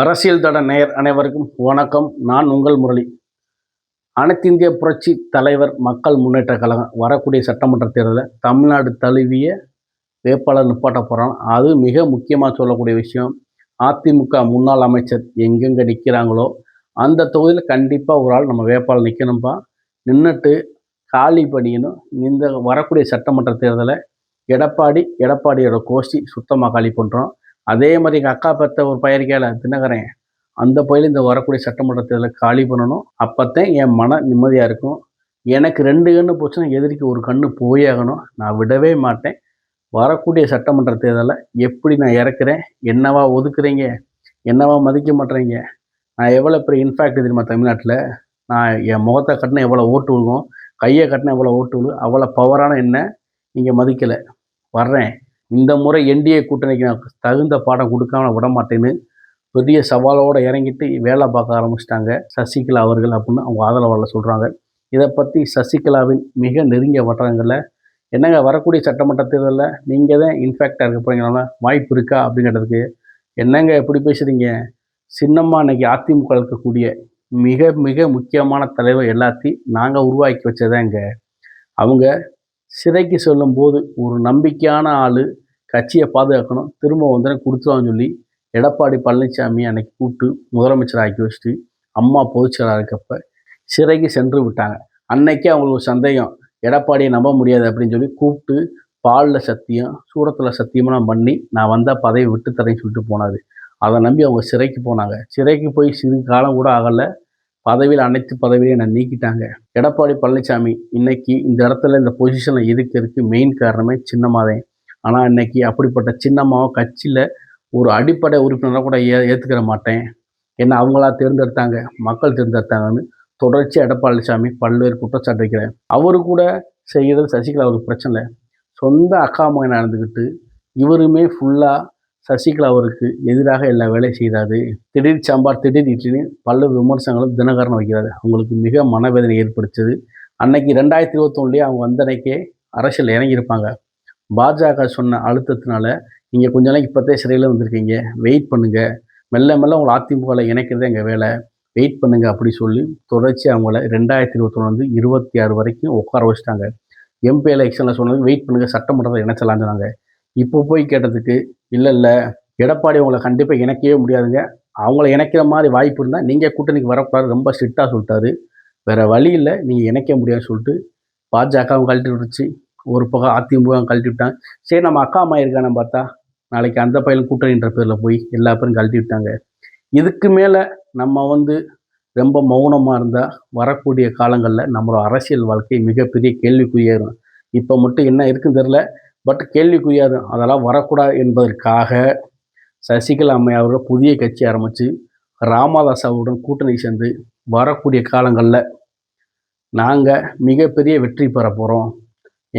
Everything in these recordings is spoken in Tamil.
அரசியல் தட நேயர் அனைவருக்கும் வணக்கம். நான் உங்கள் முரளி. அனைத்திந்திய புரட்சி தலைவர் மக்கள் முன்னேற்ற கழகம் வரக்கூடிய சட்டமன்ற தேர்தலில் தமிழ்நாடு தழுவிய வேட்பாளர் நிப்பாட்ட போகிறாங்க. அது மிக முக்கியமாக சொல்லக்கூடிய விஷயம். அதிமுக முன்னாள் அமைச்சர் எங்கெங்கே நிற்கிறாங்களோ அந்த தொகுதியில் கண்டிப்பாக ஒரு ஆள் நம்ம வேட்பாளர் நிற்கணும்பா. நின்றுட்டு காலி பண்ணிக்கணும். இந்த வரக்கூடிய சட்டமன்ற தேர்தலை எடப்பாடியோட கோஷ்டி சுத்தமாக காலி பண்ணுறோம். அதே மாதிரி எங்கள் அக்கா பெற்ற ஒரு பயிரிக்கையில் தினகரன் அந்த பயில இந்த வரக்கூடிய சட்டமன்ற தேர்தலை காலி பண்ணணும். அப்போத்தான் என் மன நிம்மதியாக இருக்கும். எனக்கு 2 கண்ணு போச்சுன்னா எதிரிக்கு ஒரு கண்ணு போயே ஆகணும். நான் விடவே மாட்டேன். வரக்கூடிய சட்டமன்ற தேர்தலை எப்படி நான் இறக்குறேன், என்னவா ஒதுக்குறீங்க, என்னவா மதிக்க மாட்டேறீங்க, நான் எவ்வளோ பெரிய இன்ஃபேக்ட் தெரியுமா தமிழ்நாட்டில். நான் என் முகத்தை கட்டினா எவ்வளோ ஓட்டு விழுகும், கையை கட்டினா எவ்வளோ ஓட்டு விழுகும், அவ்வளோ பவரான என்ன நீங்கள் மதிக்கலை. வர்றேன். இந்த முறை என்டிஏ கூட்டணிக்கு நான் தகுந்த பாடம் கொடுக்காம விட மாட்டேன்னு பெரிய சவாலோடு இறங்கிட்டு வேலை பார்க்க ஆரம்பிச்சிட்டாங்க சசிகலா அவர்கள் அப்படின்னு அவங்க ஆதரவாளர் சொல்கிறாங்க. இதை பற்றி சசிகலாவின் மிக நெருங்கிய வட்டாரங்களில் என்னங்க வரக்கூடிய சட்டமன்ற தேர்தலில் நீங்கள் தான் இன்ஃபேக்டாக இருக்க போகிறீங்களா, வாய்ப்பு இருக்கா அப்படிங்கிறதுக்கு என்னங்க எப்படி பேசுகிறீங்க? சின்னம்மா இன்னைக்கு அதிமுக இருக்கக்கூடிய மிக மிக முக்கியமான தலைவர் எல்லாத்தையும் நாங்கள் உருவாக்கி வச்சதாங்க. அவங்க சிறைக்கு சொல்லும்போது ஒரு நம்பிக்கையான ஆள் கட்சியை பாதுகாக்கணும், திரும்ப வந்து கொடுத்துருவான்னு சொல்லி எடப்பாடி பழனிசாமி அன்னைக்கு கூப்பிட்டு முதலமைச்சர் ஆக்கி வச்சுட்டு அம்மா பொதுச்செயலாளர் இருக்கப்ப சிறைக்கு சென்று விட்டாங்க. அன்னைக்கே அவங்களுக்கு ஒரு சந்தேகம், எடப்பாடியை நம்ப முடியாது அப்படின்னு சொல்லி கூப்பிட்டு பாலில் சத்தியம் சூரத்தில் சத்தியமாக பண்ணி நான் வந்தால் பதவி விட்டு தரேன்னு சொல்லிட்டு போனார். அதை நம்பி அவங்க சிறைக்கு போனாங்க. சிறைக்கு போய் சிறு காலம் கூட ஆகலை, பதவியில் அனைத்து பதவியும் என்னை நீக்கிட்டாங்க. எடப்பாடி பழனிசாமி இன்னைக்கு இந்த இடத்துல இந்த பொசிஷனில் இருக்கிறதுக்கு மெயின் காரணமே சின்னம்மாதான். ஆனால் இன்னைக்கு அப்படிப்பட்ட சின்னம்மாவை கட்சியில் ஒரு அடிப்படை உறுப்பினராக கூட ஏற்றுக்கிற மாட்டேன், என்ன அவங்களா தேர்ந்தெடுத்தாங்க, மக்கள் தேர்ந்தெடுத்தாங்கன்னு தொடர்ச்சி எடப்பாடி பழனிசாமி பல்வேறு குற்றச்சாட்டு வைக்கிறேன். அவரு கூட செய்கிறது சசிகலா அவருக்கு பிரச்சனை இல்லை. சொந்த அக்கா மகன் நடந்துக்கிட்டு இவருமே ஃபுல்லாக சசிகலா அவருக்கு எதிராக எல்லா வேலையும் செய்கிறாரு. திடீர் சாம்பார் திடீர் இட்லின்னு பல்வேறு விமர்சனங்களும் தினகரன் வைக்கிறாரு. அவங்களுக்கு மிக மனவேதனை ஏற்படுத்துது. அன்னைக்கு 2021 அவங்க வந்த அன்னைக்கே அரசியல் இறங்கியிருப்பாங்க. பாஜக சொன்ன அழுத்தத்தினால நீங்கள் கொஞ்ச நாளைக்கு இப்போத்தே சிறையில் வந்திருக்கீங்க, வெயிட் பண்ணுங்கள், மெல்ல மெல்ல உங்களை அதிமுகவில் இணைக்கிறதே எங்கள் வேலை, வெயிட் பண்ணுங்கள் அப்படி சொல்லி தொடர்ச்சி அவங்கள 2021 26 வரைக்கும் உட்கார வச்சுட்டாங்க. எம்பி எலெக்ஷனில் சொன்னது வெயிட் பண்ணுங்கள், சட்டமன்றத்தில் இணைச்சலான்னு சொன்னாங்க. இப்போ போய் கேட்டதுக்கு இல்லை எடப்பாடி உங்களை கண்டிப்பாக இணைக்கவே முடியாதுங்க, அவங்கள இணைக்கிற மாதிரி வாய்ப்பு இருந்தால் நீங்கள் கூட்டணிக்கு வரக்கூடாது ரொம்ப ஸ்ட்ரிக்டாக சொல்லிட்டாரு. வேறு வழி இல்லை, நீங்கள் இணைக்க முடியாதுன்னு சொல்லிட்டு பாஜகவும் கழட்டி விட்டுருச்சு, ஒரு பக்கம் அதிமுக கழட்டி விட்டாங்க. சரி நம்ம அக்கா அம்மா இருக்கானு பார்த்தா நாளைக்கு அந்த பையன் கூட்டணின்ற பேரில் போய் எல்லா பேரும் கழட்டி விட்டாங்க. இதுக்கு மேலே நம்ம ரொம்ப மௌனமாக இருந்தால் வரக்கூடிய காலங்களில் நம்மளோட அரசியல் வாழ்க்கை மிகப்பெரிய கேள்விக்குறியாகும். இப்போ மட்டும் என்ன இருக்குன்னு தெரில, பட் கேள்விக்குறியாகும். அதெல்லாம் வரக்கூடாது என்பதற்காக சசிகலா அம்மையாரோட புதிய கட்சி ஆரம்பித்து ராமதாஸ் அவருடன் கூட்டணி சேர்ந்து வரக்கூடிய காலங்களில் நாங்கள் மிகப்பெரிய வெற்றி பெற போகிறோம்.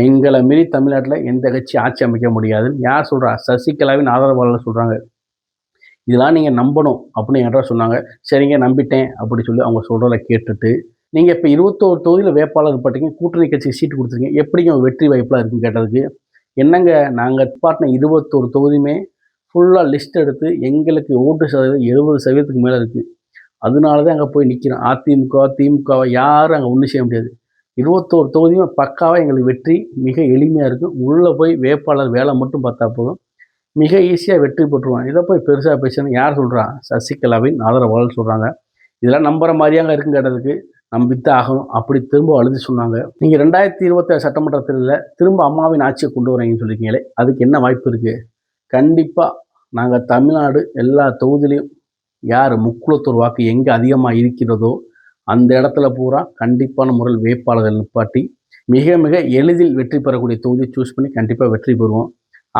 எங்களை மீறி தமிழ்நாட்டில் எந்த கட்சி ஆட்சி அமைக்க முடியாதுன்னு யார் சொல்கிறா? சசிகலாவின் ஆதரவாளர்கள் சொல்கிறாங்க. இதெல்லாம் நீங்கள் நம்பணும் அப்படின்னு என்கிட்ட சொன்னாங்க. சரிங்க நம்பிட்டேன் அப்படி சொல்லி அவங்க சொல்கிறத கேட்டுட்டு நீங்கள் இப்போ 21 தொகுதியில் வேட்பாளர் பட்டீங்க, கூட்டணி கட்சிக்கு சீட்டு கொடுத்துருக்கீங்க, எப்படிங்க வெற்றி வாய்ப்பெலாம் இருக்குன்னு கேட்டதுக்கு என்னங்க நாங்கள் பாட்டின 21 தொகுதியுமே ஃபுல்லாக லிஸ்ட் எடுத்து எங்களுக்கு ஓட்டு சதவீதம் 70% மேலே இருக்குது. அதனால தான் அங்கே போய் நிற்கிறோம். அதிமுக திமுகவை யாரும் அங்கே ஒன்றும் செய்ய முடியாது. 21 தொகுதியுமே பக்காவாக எங்களுக்கு வெற்றி மிக எளிமையாக இருக்கும். உள்ளே போய் வேட்பாளர் வேலை மட்டும் பார்த்தா போதும், மிக ஈஸியாக வெற்றி பெற்றுருவாங்க. இதை போய் பெருசாக பேசணும் யார் சொல்கிறா? சசிகலாவின் ஆதரவாளர்கள் சொல்கிறாங்க. இதெல்லாம் நம்புகிற மாதிரியாங்க இருக்குன்னு கேட்டதுக்கு நம்பித்தான் ஆகணும் அப்படி திரும்ப அழுதி சொன்னாங்க. நீங்கள் 2027 சட்டமன்ற தேர்தலில் திரும்ப அம்மாவின் ஆட்சியை கொண்டு வரீங்கன்னு சொல்லியிருக்கீங்களே, அதுக்கு என்ன வாய்ப்பு இருக்குது? கண்டிப்பாக நாங்கள் தமிழ்நாடு எல்லா தொகுதியிலையும் யார் முக்குளத்தூர் வாக்கு எங்கே அதிகமாக இருக்கிறதோ அந்த இடத்துல பூரா கண்டிப்பான முறையில் வேட்பாளர்கள் நிப்பாட்டி மிக மிக எளிதில் வெற்றி பெறக்கூடிய தொகுதியை சூஸ் பண்ணி கண்டிப்பாக வெற்றி பெறுவோம்.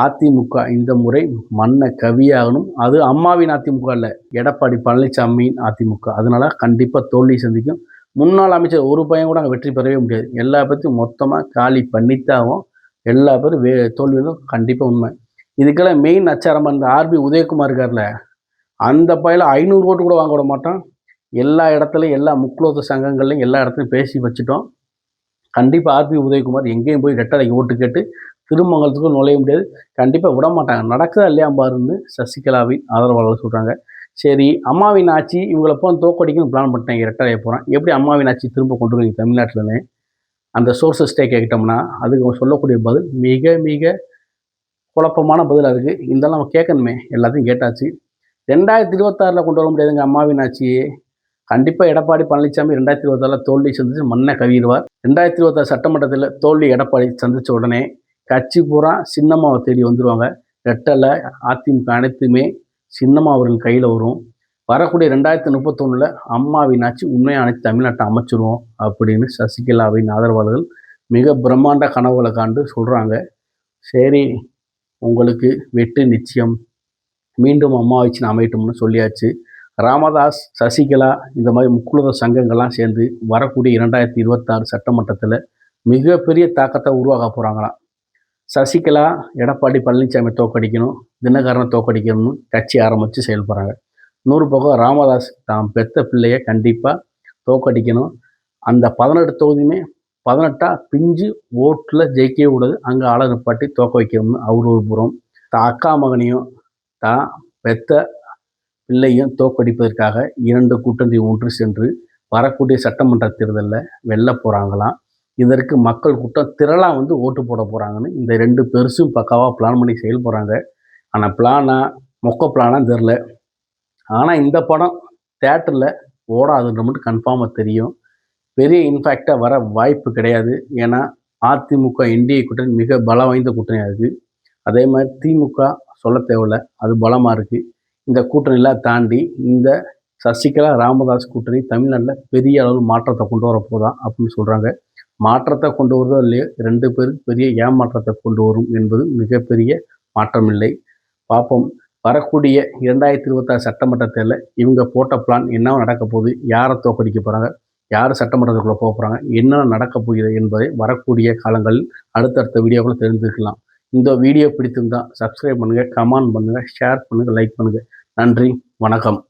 அதிமுக இந்த முறை மண்ணை கவியாகணும். அது அம்மாவின் அதிமுக இல்லை, எடப்பாடி பழனிசாமியின் அதிமுக. அதனால கண்டிப்பாக தோல்வி சந்திக்கும். முன்னாள் அமைச்சர் ஒரு பையன் கூட அங்கே வெற்றி பெறவே முடியாது. எல்லா பேர்த்தையும் மொத்தமாக காலி பண்ணித்தாகும். எல்லா பேரும் தோல்வி கண்டிப்பாக உண்மை. இதுக்கெல்லாம் மெயின் அச்சாரமாக இருந்த ஆர்பி உதயகுமார் இருக்கார்ல, அந்த பையில 500 ஓட்டு கூட வாங்க விட மாட்டான். எல்லா இடத்துலையும் எல்லா முக்குலோத்து சங்கங்கள்லையும் எல்லா இடத்துலையும் பேசி வச்சுட்டோம். கண்டிப்பாக ஆர்பி உதயகுமார் எங்கேயும் போய் ரெட்டலைக்கு ஓட்டு கேட்டு திருமங்கலத்துக்கும் நுழைய முடியாது. கண்டிப்பாக விட மாட்டாங்க. நடக்குதா இல்லையா பாருன்னு சசிகலாவின் ஆதரவாளர்கள் சொல்கிறாங்க. சரி, அம்மாவின் ஆட்சி இவங்கள தோற்கடிக்கணும்னு பிளான் பண்ணிட்டாங்க ரெட்டலைய போகிறேன். எப்படி அம்மாவின் ஆட்சி திரும்ப கொண்டு வருவீங்க தமிழ்நாட்டிலன்னு அந்த சோர்சஸ்ட்டே கேட்டோம்னா, அதுக்கு அவங்க சொல்லக்கூடிய பதில் மிக மிக குழப்பமான பதிலாக இருக்குது. இருந்தாலும் நம்ம கேட்கணுமே, எல்லாத்தையும் கேட்டாச்சு. 2026ல் கொண்டு வர முடியாதுங்க அம்மாவின் ஆட்சியே. கண்டிப்பாக எடப்பாடி பழனிசாமி 2026ல் தோல்வி சந்தித்து மண்ணை கவிடுவார். 2026 சட்டமன்றத்தில் தோல்வி எடப்பாடி சந்தித்த உடனே கட்சி பூரா சின்னம்மாவை தேடி வந்துடுவாங்க. ரெட்டலை, அதிமுக அனைத்துமே சின்னம்மா அவர்கள் கையில் வரும். வரக்கூடிய 2031ல் அம்மாவின் ஆட்சி உண்மையான ஆட்சி தமிழ்நாட்டை அமைச்சிருவோம் அப்படின்னு சசிகலாவின் ஆதரவாளர்கள் மிக பிரம்மாண்ட கனவுகளை காண்டு சொல்கிறாங்க. சரி, உங்களுக்கு வெற்றி நிச்சயம், மீண்டும் அம்மா ஆட்சி அமையட்டும்னு சொல்லியாச்சு. ராமதாஸ், சசிகலா இந்த மாதிரி முக்குலக சங்கங்கள்லாம் சேர்ந்து வரக்கூடிய 2026 சட்டமன்றத்தில் மிகப்பெரிய தாக்கத்தை உருவாக்க போகிறாங்களாம். சசிகலா எடப்பாடி பழனிசாமி தோற்கடிக்கணும், தினகரனை தோற்கடிக்கணும்னு கட்சி ஆரம்பித்து செயல்படுறாங்க. 100 பக்கம் ராமதாஸ் தான் பெத்த பிள்ளையை கண்டிப்பாக தோற்கடிக்கணும். அந்த 18 தொகுதியுமே 18 பிஞ்சு ஓட்டில் ஜெயிக்கவே கூடாது, அங்கே ஆளை நிப்பாட்டி தோற்க வைக்கணும்னு அவர் ஒரு புறம், தான் அக்கா மகனையும் தான் பெத்த பிள்ளையும் தோற்கடிப்பதற்காக 2 கூட்டணி ஒன்று சென்று வரக்கூடிய சட்டமன்ற தேர்தலில் வெல்ல போகிறாங்களாம். இதற்கு மக்கள் கூட்டம் திரளாக ஓட்டு போட போகிறாங்கன்னு இந்த 2 பெருசும் பக்காவாக பிளான் பண்ணி செயல்படுறாங்க. ஆனால் பிளானா மொக்க பிளானான்னு தெரில. ஆனால் இந்த படம் தேட்டரில் ஓடாதுன்ற மட்டும் கன்ஃபார்மாக தெரியும். பெரிய இன்ஃபேக்டாக வர வாய்ப்பு கிடையாது. ஏன்னா அதிமுக என்டிஏ கூட்டணி மிக பலம் வாய்ந்த கூட்டணியாக இருக்குது. அதே மாதிரி திமுக சொல்ல தேவையில்ல, அது பலமாக இருக்குது. இந்த கூட்டணியெல்லாம் தாண்டி இந்த சசிகலா ராமதாஸ் கூட்டணி தமிழ்நாட்டில் பெரிய அளவில் மாற்றத்தை கொண்டு வர போதான் அப்படின்னு சொல்கிறாங்க. மாற்றத்தை கொண்டு வருதோ இல்லையோ 2 பேருக்கு பெரிய ஏமாற்றத்தை கொண்டு வரும் என்பது மிகப்பெரிய மாற்றமில்லை. பார்ப்போம். வரக்கூடிய 2026 சட்டமன்ற தேர்தலில் இவங்க போட்ட பிளான் என்ன நடக்க போகுது, யாரை தோற்கடிக்க போகிறாங்க, யார் சட்டமன்றத்துக்குள்ளே போக போகிறாங்க, என்ன நடக்க போகிறது என்பதை வரக்கூடிய காலங்களில் அடுத்தடுத்த வீடியோக்களை தெரிஞ்சுக்கலாம். இந்த வீடியோ பிடித்திருந்தால் சப்ஸ்கிரைப் பண்ணுங்கள், கமெண்ட் பண்ணுங்கள், ஷேர் பண்ணுங்கள், லைக் பண்ணுங்கள். நன்றி, வணக்கம்.